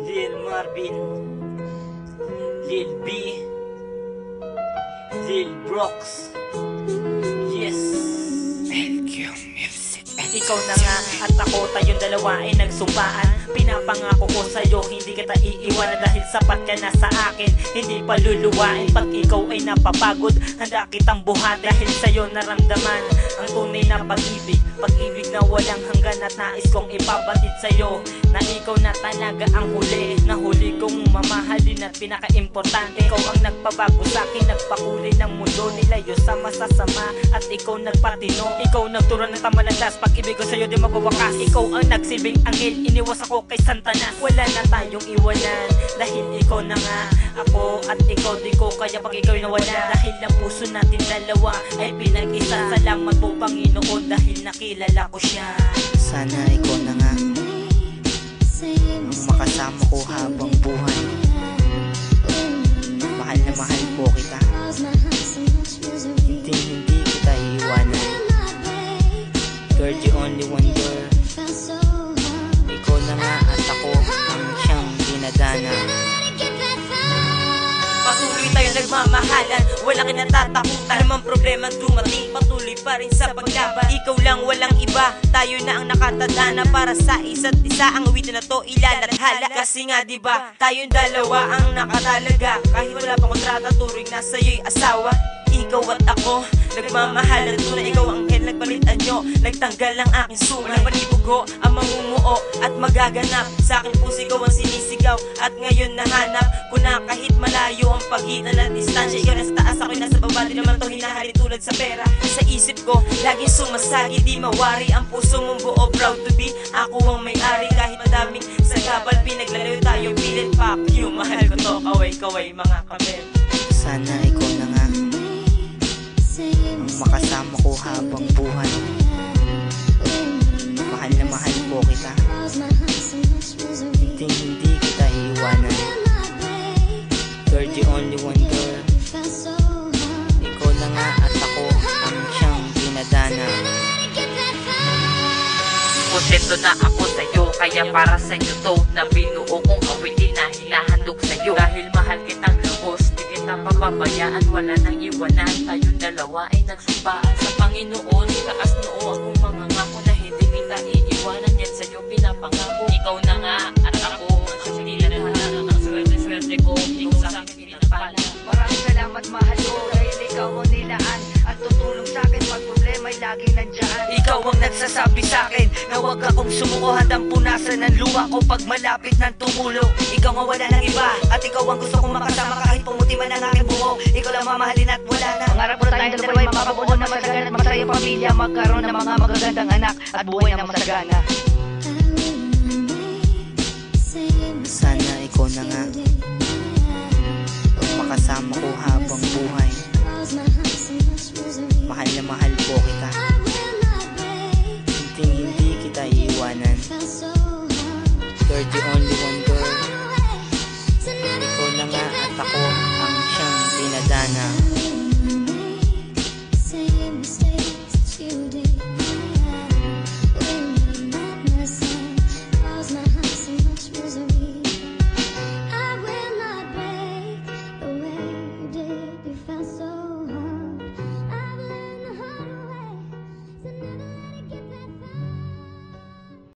Lil Marvin, Lil B, Lil Brox. Yes, LQ Music. Ikaw na nga at ako, tayong dalawa ay nagsumpaan. Pinapangako ko sa'yo, hindi kita iiwanan dahil sapat ka na sa akin. Hindi paluluwain pag ikaw ay napapagod. Handa kitang buhat dahil sa'yo naramdaman ang tunay na pag-ibig. Pag-ibig na walang hanggan at nais kong ipabatid sa'yo na ikaw na talaga ang huli. Na huli kong mamahalin at pinaka-importante. Ikaw ang nagpabago sa'kin, nagpakulay ng mundo. Nilayo sa masasama at ikaw nagpatino. Ikaw nagturo ng tamalalas, pag-ibig ko sa'yo di magwawakas. Ikaw ang nagsilbing anghel, iniwas ako kay Santanas. Wala na tayong iwanan dahil ikaw na nga ako at ikaw di ko kaya pag ikaw nawala. Dahil ang puso natin dalawa ay pinag-isa. Salamat po Panginoon dahil nakilala ko siya. Sana ikaw na nga ang makasama ko habang buhay. Mahal na mahal po kita, hindi kita iiwanan. You're the only one girl. Ikaw na nga at ako ang siyang dinadana. Patuloy tayo nagmamahalan, wala kinatatakutan. Anumang problema dumating, patuloy pa rin sa paglaban. Ikaw lang walang iba, tayo na ang nakatadhana. Para sa isa't isa ang awitin na to ilalathala. Kasi nga diba, tayong dalawa ang nakatalaga. Kahit wala pang kontrata, turing na sa'yo'y asawa. Ikaw at ako, nagmamahalan tunay. Ikaw ang anghel, nagpalit anyo, nagtanggal ng aking sungay. Walang panibugo ang mamumuo at magaganap. Sa akin puso ikaw ang sinisigaw at ngayon nahanap ko na kahit malayo ang pagitan at distansya. Ikaw nasa taas, ako'y nasa baba, di naman to hinahari tulad sa pera. Sa isip ko, laging sumasagi, di mawari ang puso mong buo. Proud to be, ako ang may-ari. Kahit madaming sagabal, pinaglalayo tayong pilit. Fuck you, mahal ko to, kaway-kaway mga kamel. Sana ikaw na nga ang makasama ko habang buhay. Mahal na mahal po kita, hindi kita iiwanan. You're the only one girl. Ikaw na nga at ako ang siyang dinadana. Kontento na ako sa'yo, kaya para sa'yo to na binuo kong awitin na hinahandog sa'yo. Dahil mahal kitang lubos, di kita papabayaan, wala nang iwanan. Tayong dalawa ay nagsumpaan sa Panginoon. Taas noo akong mga ngako na hindi kita iiwanan. Yan sa'yo pinapangako. Ikaw na nga at ako ang nilalaan. Ang swerte-swerte ko, ikaw sa akin pinapala. Maraming salamat mahal ko dahil ikaw ang nilaan at tutulong sa'kin pag problema'y laging nandyan. Ikaw ang nagsasabi sa'kin na huwag akong sumuko, handang punasan ng luha ko pag malapit ng tumulo. Ikaw ang wala ng iba at ikaw ang gusto kong makasama kahit pumuti man ang aking buho. Ikaw lang mamahalin at wala na. Pangarap ko tayong dalawa'y makabuo na masagan at masaya pamilya, magkaroon ng mga magagandang anak at buhay na masagana. Sana ikaw na nga ang makasama ko habang buhay. Mahal na mahal po kita, hindi kita iiwanan. You're the only